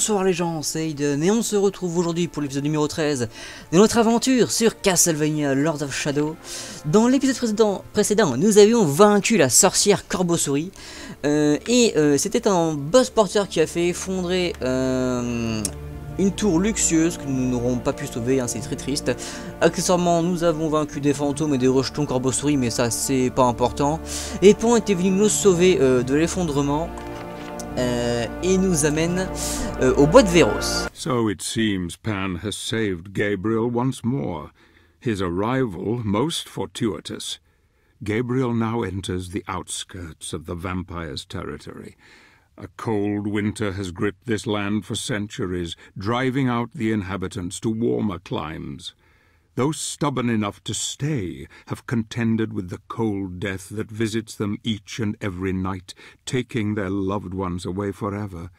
Bonsoir les gens, c'est Aiden et on se retrouve aujourd'hui pour l'épisode numéro 13 de notre aventure sur Castlevania Lords of Shadow. Dans l'épisode précédent, nous avions vaincu la sorcière Corbeau-Souris c'était un boss porteur qui a fait effondrer une tour luxueuse que nous n'aurons pas pu sauver, hein, c'est très triste. Accessoirement, nous avons vaincu des fantômes et des rejetons Corbeau-Souris, mais ça c'est pas important. Et Pan était venu nous sauver de l'effondrement. Et nous amène au bois de Véros. So it seems Pan has saved Gabriel once more. His arrival most fortuitous. Gabriel now enters the outskirts of the vampire's territory. A cold winter has gripped this land for centuries, driving out the inhabitants to warmer climes. Those stubborn enough to stay have contended with the cold death that visits them each and every night, taking their loved ones away forever.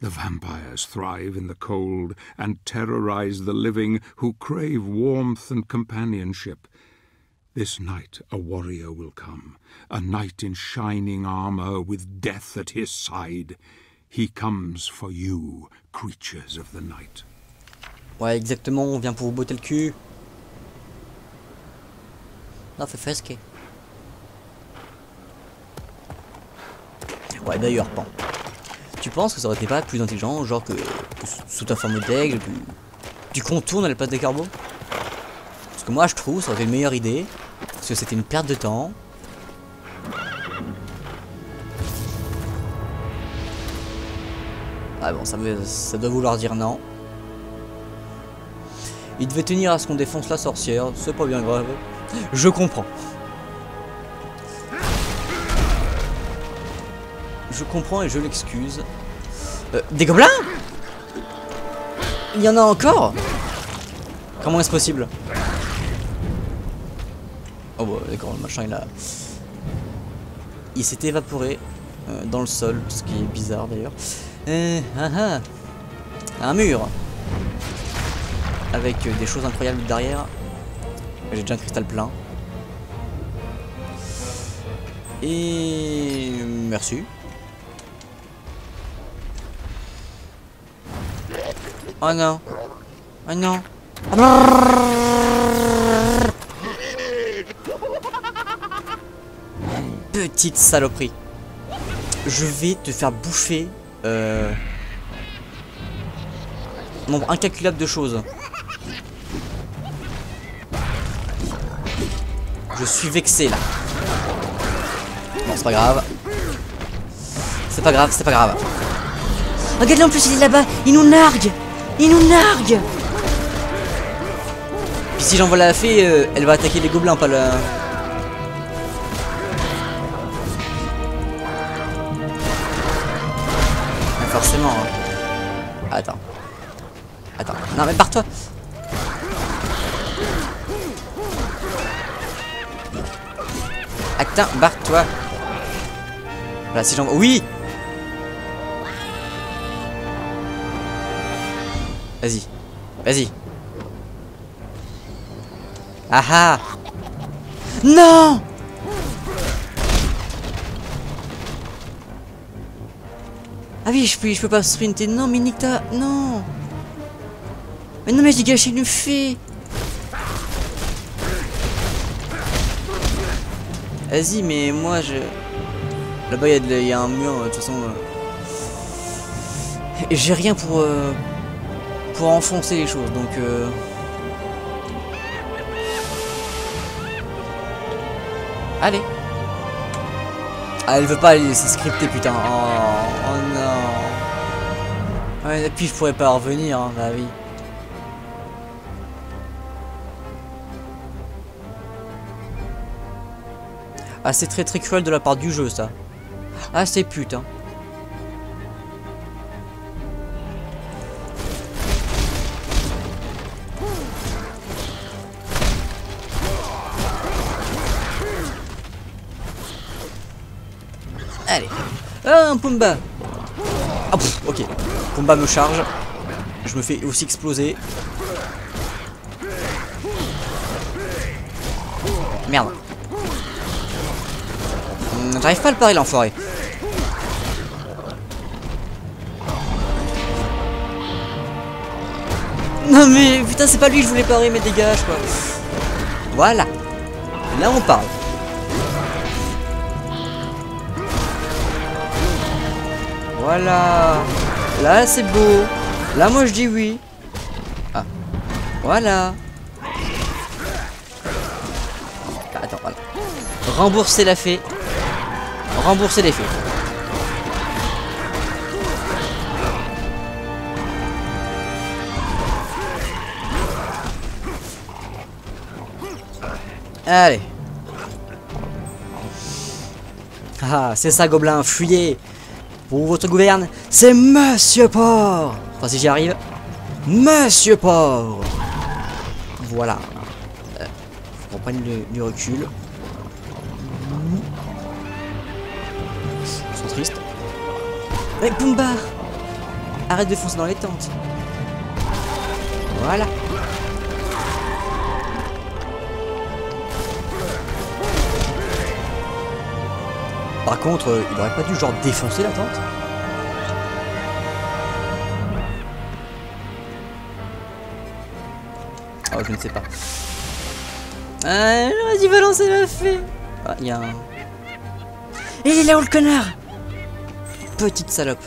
The vampires thrive in the cold and terrorize the living who crave warmth and companionship. This night a warrior will come, a knight in shining armor with death at his side. He comes for you, creatures of the night. Ouais, exactement, on vient pour vous botter le cul. Non, fait fresquer. Ouais, d'ailleurs, Pan. Tu penses que ça aurait été pas plus intelligent, genre que sous ta forme d'aigle, tu contournes à la place des corbeaux? Parce que moi, je trouve, ça aurait été une meilleure idée. Parce que c'était une perte de temps. Ah bon, ça doit vouloir dire non. Il devait tenir à ce qu'on défonce la sorcière, c'est pas bien grave. Je comprends. Je comprends et je l'excuse. Des gobelins? Il y en a encore? Comment est-ce possible? Oh bah d'accord, le machin il s'est évaporé dans le sol, ce qui est bizarre d'ailleurs. Un mur avec des choses incroyables derrière. J'ai déjà un cristal plein. Et merci. Oh non. Oh non. Petite saloperie. Je vais te faire bouffer nombre incalculable de choses. Je suis vexé là. Bon, c'est pas grave. C'est pas grave, c'est pas grave. Regarde-le en plus, il est là-bas. Il nous nargue. Il nous nargue. Puis si j'envoie la fée, elle va attaquer les gobelins, pas le... Forcément. Hein. Attends. Attends. Non mais barre-toi. Attends, barre-toi. Voilà, si j'envoie... Oui. Vas-y. Vas-y. Ah ah. Non. Ah oui, je peux pas sprinter. Non, mais nique ta... Non. Mais non, mais j'ai gâché une fée. Vas-y, mais moi, je... Là-bas, il y a un mur, de toute façon... J'ai rien pour enfoncer les choses, donc... Allez. Ah, elle veut pas aller, c'est scripté, putain. Oh non. Ouais, et puis je pourrais pas revenir, hein, bah oui. Ah, c'est très cruel de la part du jeu, ça. Ah, c'est putain. Allez. Ah, un Pumba. Ah, pff, ok. Pumba me charge. Je me fais aussi exploser. Merde. J'arrive pas à le parer, l'enfoiré. Non mais putain, c'est pas lui que je voulais parer, mais dégage quoi. Voilà. Là on parle. Voilà. Là c'est beau. Là moi je dis oui. Ah. Voilà. Ah, attends, voilà. Rembourser la fée. Rembourser les fées. Allez. Ah, c'est ça, gobelin, fuyez. Pour votre gouverne, c'est Monsieur Porc. Enfin, si j'y arrive. Monsieur Porc. Voilà. Faut qu'on prenne du recul. Ils sont tristes. Mais Pumba, arrête de foncer dans les tentes. Voilà. Par contre, il aurait pas dû genre défoncer la tente. Ah, je ne sais pas. J'aurais dû balancer la fée. Ah, il y a un... Il est là où le connard? Petite salope.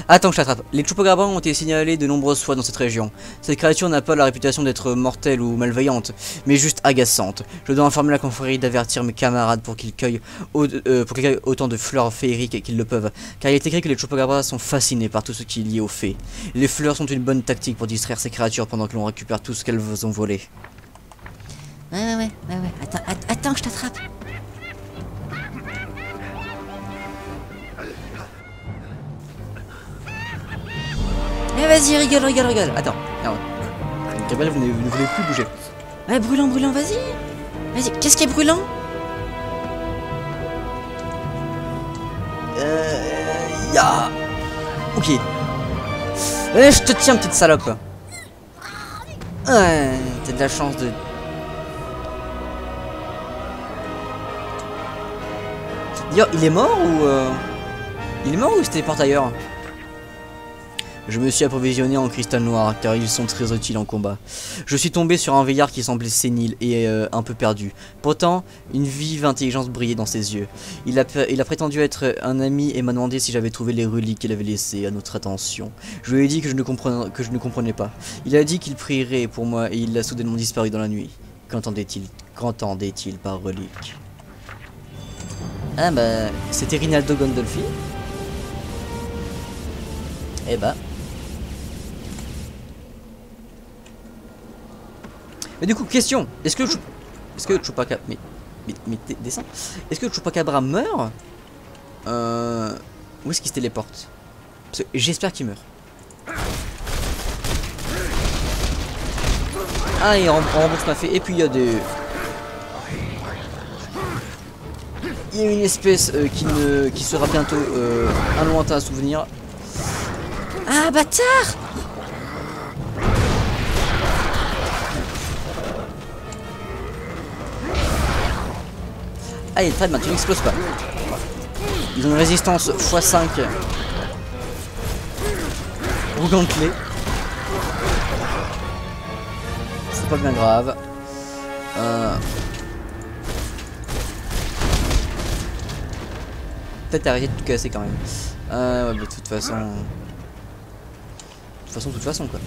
Attends que je t'attrape. Les chupacabras ont été signalés de nombreuses fois dans cette région. Cette créature n'a pas la réputation d'être mortelle ou malveillante, mais juste agaçante. Je dois informer la confrérie d'avertir mes camarades pour qu'ils cueillent autant de fleurs féeriques qu'ils le peuvent, car il est écrit que les chupacabras sont fascinés par tout ce qui est lié aux fées. Les fleurs sont une bonne tactique pour distraire ces créatures pendant que l'on récupère tout ce qu'elles ont volé. Ouais. Attends que je t'attrape. Eh vas-y, rigole. Attends, merde. Gabriel, vous ne voulez plus bouger. Ouais, brûlant, vas-y. Vas-y, qu'est-ce qui est brûlant? Ya. Ok. Je te tiens, petite salope. Ouais, t'as de la chance de... Yo, il est mort ou... Il est mort ou il se téléporte ailleurs? Je me suis approvisionné en cristal noir car ils sont très utiles en combat. Je suis tombé sur un vieillard qui semblait sénile et un peu perdu. Pourtant, une vive intelligence brillait dans ses yeux. Il a prétendu être un ami et m'a demandé si j'avais trouvé les reliques qu'il avait laissées à notre attention. Je lui ai dit que je ne comprenais pas. Il a dit qu'il prierait pour moi et il a soudainement disparu dans la nuit. Qu'entendait-il par relique? Ah bah, c'était Rinaldo Gandolfi. Eh bah. Mais du coup, question, est-ce que Chupacabra... Mais descends. Est-ce que Chupacabra meurt? Où est-ce qu'il se téléporte? Parce que j'espère qu'il meurt. Ah, il rembourse ma fée. Et puis il y a des... Il y a une espèce qui sera bientôt un lointain souvenir. Ah, bâtard! Allez, très bien, tu n'exploses pas. Ils ont une résistance x5 au gantelet. C'est pas bien grave. Peut-être arrêter de tout casser quand même. Ouais, mais de toute façon... De toute façon quoi.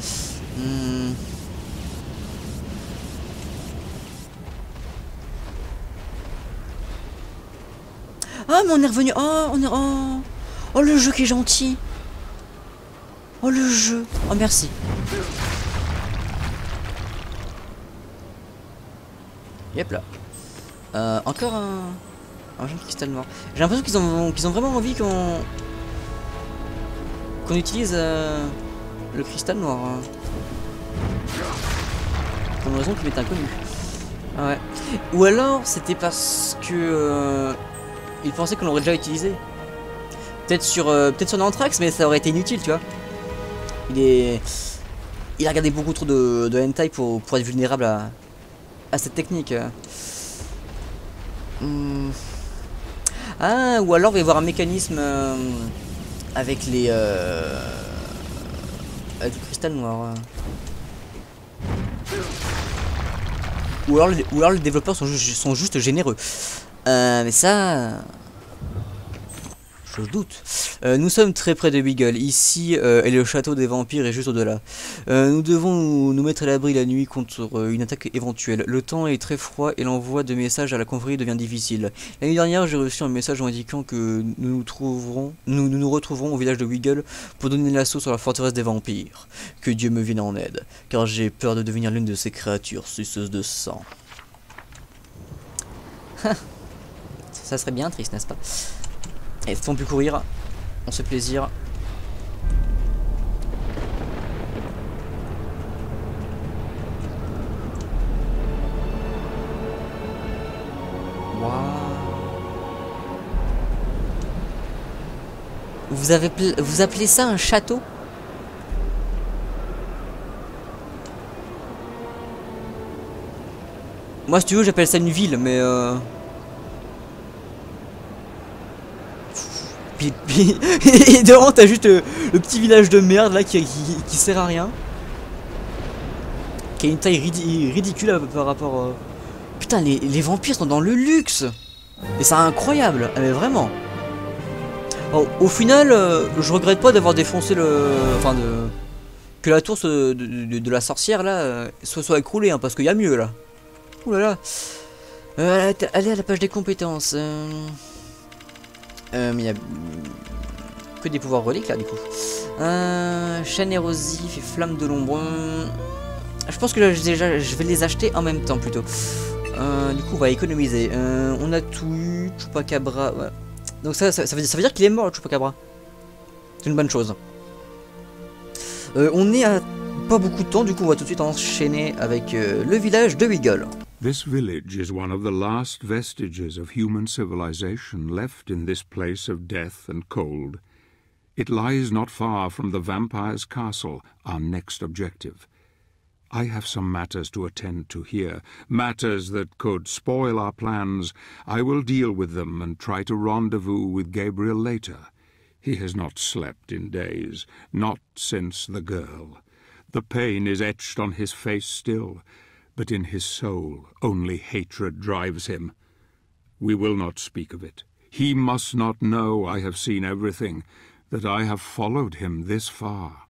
Ah mais on est revenu. Oh le jeu qui est gentil. Oh le jeu. Oh merci. Yep là. Encore un jeu de cristal noir. J'ai l'impression qu'ils ont vraiment envie qu'on utilise le cristal noir. Pour une raison qui m'est inconnue. Ah ouais. Ou alors c'était parce que il pensait qu'on l'aurait déjà utilisé. Peut-être sur l'Anthrax, mais ça aurait été inutile, tu vois. Il a regardé beaucoup trop de hentai pour être vulnérable à cette technique. Ah, ou alors il va y avoir un mécanisme avec les avec le cristal noir. ou alors les développeurs sont juste généreux. Mais ça... je doute. Nous sommes très près de Beagle. Ici, et le château des vampires est juste au-delà. Nous devons nous mettre à l'abri la nuit contre une attaque éventuelle. Le temps est très froid et l'envoi de messages à la confrérie devient difficile. L'année dernière, j'ai reçu un message indiquant que nous nous retrouverons au village de Beagle pour donner l'assaut sur la forteresse des vampires. Que Dieu me vienne en aide, car j'ai peur de devenir l'une de ces créatures suceuses de sang. Ça serait bien triste, n'est-ce pas? Et faut plus courir, on se fait plaisir. Waouh. Vous appelez ça un château? Moi si tu veux j'appelle ça une ville mais et devant t'as juste le petit village de merde là qui sert à rien, qui a une taille ridicule par rapport putain les vampires sont dans le luxe et c'est incroyable. Mais vraiment. Alors, au final je regrette pas d'avoir défoncé que la tour de la sorcière là soit écroulée hein, parce qu'il y a mieux là. Ouh là là. Allez à la page des compétences. Mais il y a que des pouvoirs reliques là du coup. Chaîne érosif et flamme de l'ombre. Je pense que là, je vais les acheter en même temps plutôt. Du coup on va économiser. On a tout eu. Chupacabra. Ouais. Donc ça veut dire qu'il est mort le Chupacabra. C'est une bonne chose. On est à pas beaucoup de temps, du coup on va tout de suite enchaîner avec le village de Beagle. This village is one of the last vestiges of human civilization left in this place of death and cold. It lies not far from the vampire's castle, our next objective. I have some matters to attend to here, matters that could spoil our plans. I will deal with them and try to rendezvous with Gabriel later. He has not slept in days, not since the girl. The pain is etched on his face still, but in his soul only hatred drives him. We will not speak of it. He must not know I have seen everything, that I have followed him this far.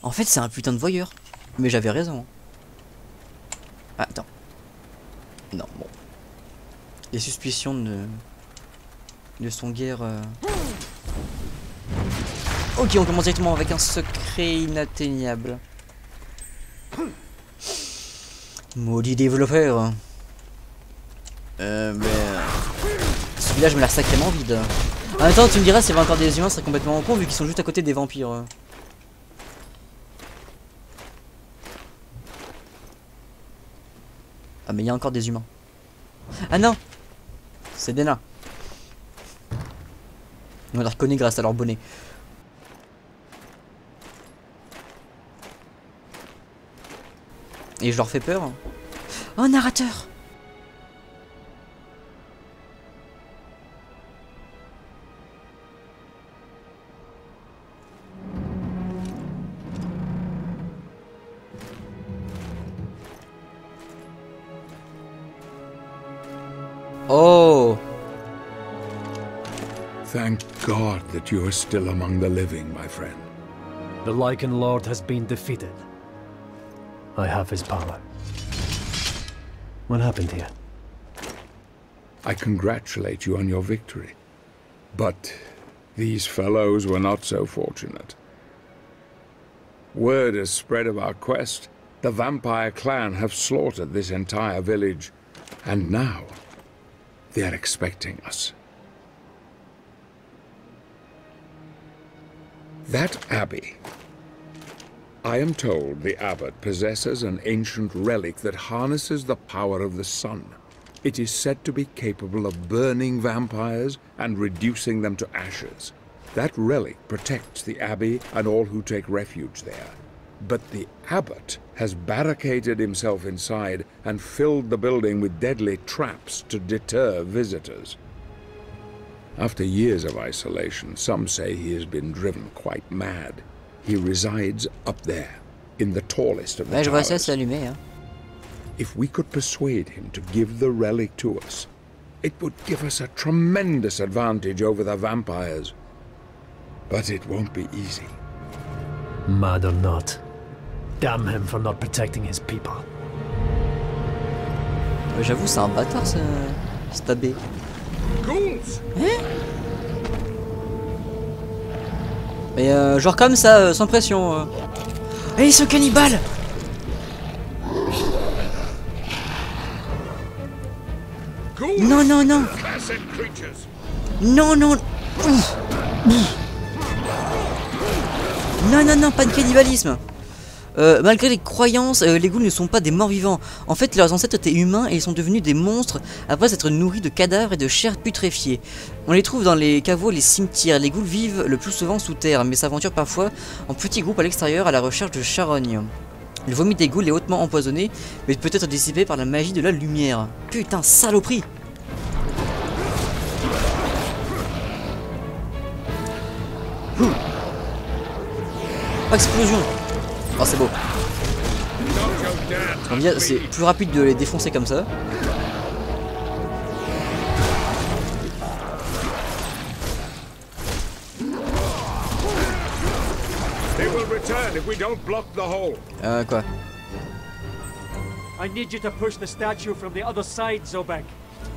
En fait, c'est un putain de voyeur. Mais j'avais raison. Ah, attends. Non, bon. Les suspicions ne sont guère... Ok, on commence directement avec un secret inatteignable. Maudit développeur. Ce village me l'a sacrément vide. En même temps, tu me diras, s'il y avait encore des humains, ce serait complètement con vu qu'ils sont juste à côté des vampires. Ah, mais il y a encore des humains. Ah non! C'est des nains. On les reconnaît grâce à leur bonnet. Et je leur fais peur. Oh, narrateur! Oh! Thank God that you are still among the living, my friend. The Lycan Lord has been defeated. I have his power. What happened here? I congratulate you on your victory. But these fellows were not so fortunate. Word has spread of our quest. The vampire clan have slaughtered this entire village. And now, they are expecting us. That abbey. I am told the abbot possesses an ancient relic that harnesses the power of the sun. It is said to be capable of burning vampires and reducing them to ashes. That relic protects the abbey and all who take refuge there. But the abbot has barricaded himself inside and filled the building with deadly traps to deter visitors. After years of isolation, some say he has been driven quite mad. He resides up there, in the tallest of the towers. Je vois ça s'allumer, hein. If we could persuade him to give the relic to us, it would give us a tremendous advantage over the vampires. But it won't be easy. Mad or not, damn him for not protecting his people. J'avoue, c'est un bâtard ce abbé. Ghouls! Hein? Mais genre comme ça, sans pression. Hey, ce cannibale! Non, non, non! Non, non! Non, non, non, pas de cannibalisme! Malgré les croyances, les ghouls ne sont pas des morts vivants. En fait, leurs ancêtres étaient humains et ils sont devenus des monstres après s'être nourris de cadavres et de chair putréfiée. On les trouve dans les caveaux et les cimetières. Les ghouls vivent le plus souvent sous terre, mais s'aventurent parfois en petits groupes à l'extérieur à la recherche de charognes. Le vomi des ghouls est hautement empoisonné, mais peut être dissipé par la magie de la lumière. Putain, saloperie! Explosion! Oh, c'est beau. C'est plus rapide de les défoncer comme ça. Quoi? I need you to push the statue from the other side, Zobek.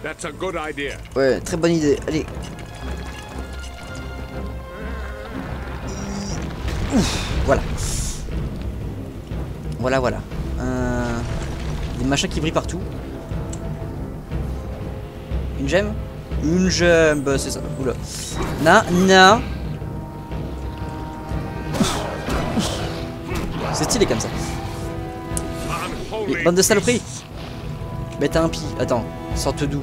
That's a good idea. Ouais, très bonne idée. Allez. Ouf, voilà. Voilà, voilà. Des machins qui brillent partout. Une gemme? Une gemme, bah, c'est ça. Oula. Non, non. C'est stylé comme ça. Bande de saloperies. Mais t'as un pi. Attends, sorte d'où?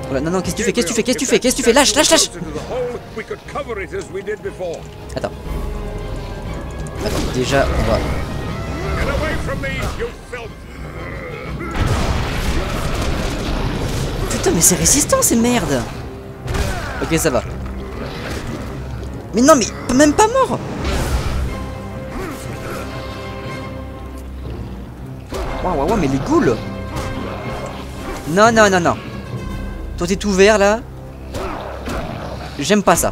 Voilà, non, non, qu'est-ce que tu fais? Qu'est-ce que tu fais? Qu'est-ce que tu fais? Qu'est-ce que tu fais? Lâche, lâche, lâche. Attends. Attends, déjà, on va... Putain, mais c'est résistant ces merdes. Ok, ça va. Mais non, mais même pas mort. Waouh, waouh, mais les ghouls. Non, non, non, non. Toi, t'es tout vert, là. J'aime pas ça.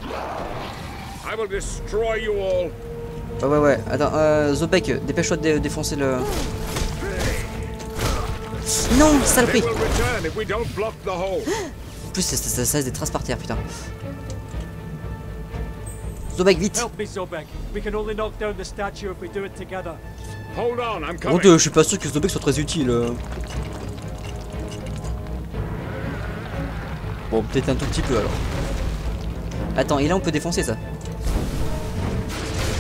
Ouais, ouais, ouais. Attends, Zobek, dépêche-toi de défoncer le... Non, saloperie. En plus, ça laisse des traces par terre, putain. Zobek, vite. Bon, je suis pas sûr que Zobek soit très utile. Bon, peut-être un tout petit peu alors. Attends, et là on peut défoncer ça.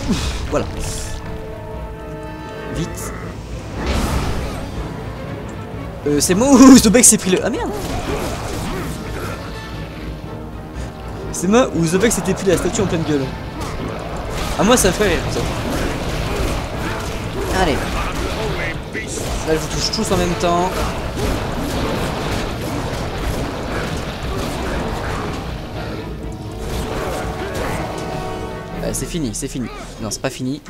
Ouf, voilà. Vite. C'est moi ou Zobek s'est pris le... Ah merde. C'est moi ou Zobek s'était pris la statue en pleine gueule. Ah moi ça me ferait rire ça. Allez. Là je vous touche tous en même temps. C'est fini, c'est fini. Non, c'est pas fini.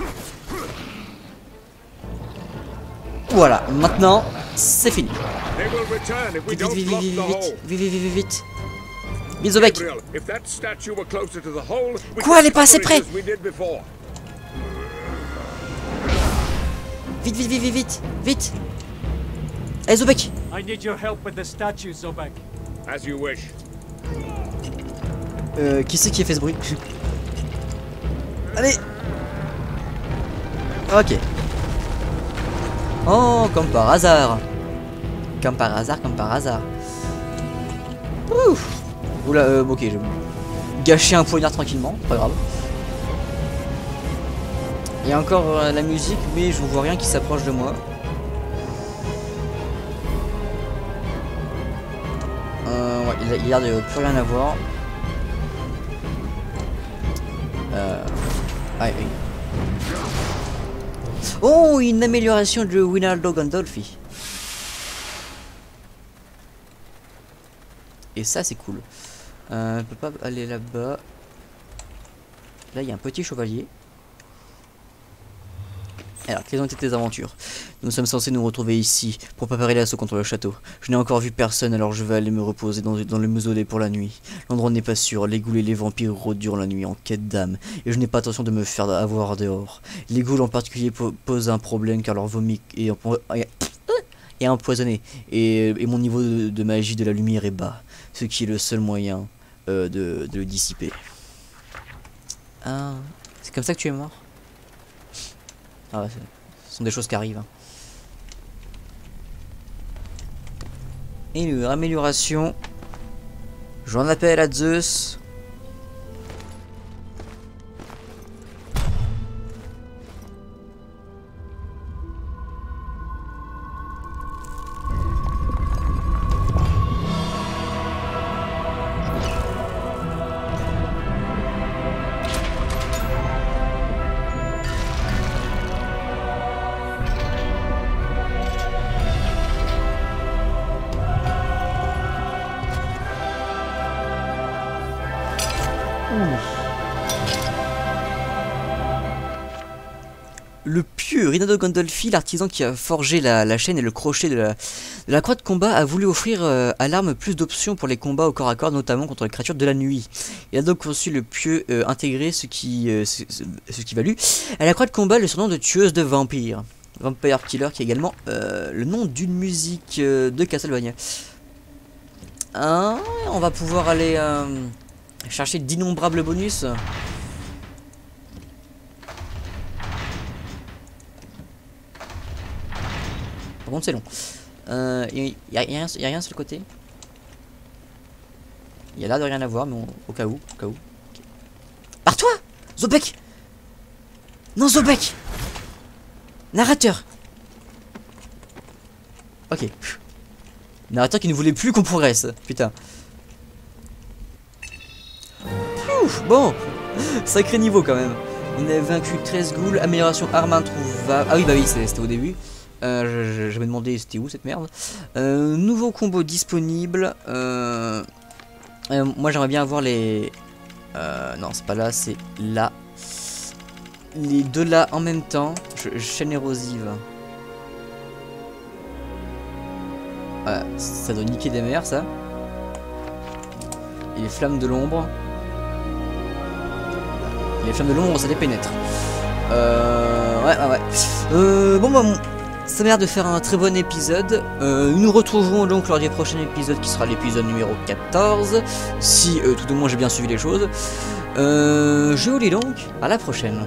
Voilà, maintenant, c'est fini. Vite, vite, vite, vite, vite, vite, vite, vite, vite. Vite, Zobek. Quoi, elle est pas assez près? Vite, vite, vite, vite, vite, vite. Allez, Zobek. Qui c'est qui a fait ce bruit? Allez. Ok. Oh, comme par hasard. Comme par hasard, comme par hasard. Ouf. Oula, ok, je vais gâcher un poignard tranquillement, pas grave. Il y a encore la musique, mais je ne vois rien qui s'approche de moi. Ouais, il a l'air de plus rien à voir. Aïe, aïe. Oh, une amélioration de Winaldo Gandolfi. Et ça, c'est cool. On peut pas aller là-bas. Là, il y a un petit chevalier. Alors, quelles ont été tes aventures? Nous sommes censés nous retrouver ici pour préparer l'assaut contre le château. Je n'ai encore vu personne, alors je vais aller me reposer dans le mausolée pour la nuit. L'endroit n'est pas sûr, les ghouls et les vampires rôdent durant la nuit en quête d'âme, et je n'ai pas intention de me faire avoir dehors. Les ghouls en particulier posent un problème car leur vomi est empoisonné, et mon niveau de magie de la lumière est bas, ce qui est le seul moyen de le dissiper. Ah, c'est comme ça que tu es mort? Ah ouais, ce sont des choses qui arrivent. Et amélioration. J'en appelle à Zeus. Le pieux Rinaldo Gandolfi, l'artisan qui a forgé la chaîne et le crochet de la croix de combat, a voulu offrir à l'arme plus d'options pour les combats au corps à corps, notamment contre les créatures de la nuit. Il a donc conçu le pieux intégré, ce qui valut à la croix de combat le surnom de tueuse de vampires. Vampire Killer, qui est également le nom d'une musique de Castlevania. On va pouvoir aller chercher d'innombrables bonus. Par contre c'est long. Y a rien sur le côté. Il y a l'air de rien à voir, mais au cas où. Okay. Pars-toi, Zobek. Non, Zobek. Narrateur. Ok. Narrateur qui ne voulait plus qu'on progresse. Putain. Ouf, bon. Sacré niveau quand même. On a vaincu 13 ghouls. Amélioration arme introuvable. Ah oui, bah oui, c'était au début. Je me demandé c'était où cette merde. Nouveau combo disponible. Moi j'aimerais bien avoir les... non c'est pas là, c'est là. Les deux là en même temps. Chaîne érosive. Ça doit niquer des mers ça. Et les flammes de l'ombre. Les flammes de l'ombre ça les pénètre. Ouais. Bon bah... Ça m'a l'air de faire un très bon épisode. Nous nous retrouverons donc lors du prochain épisode qui sera l'épisode numéro 14. Si tout au moins j'ai bien suivi les choses. Je vous dis donc à la prochaine.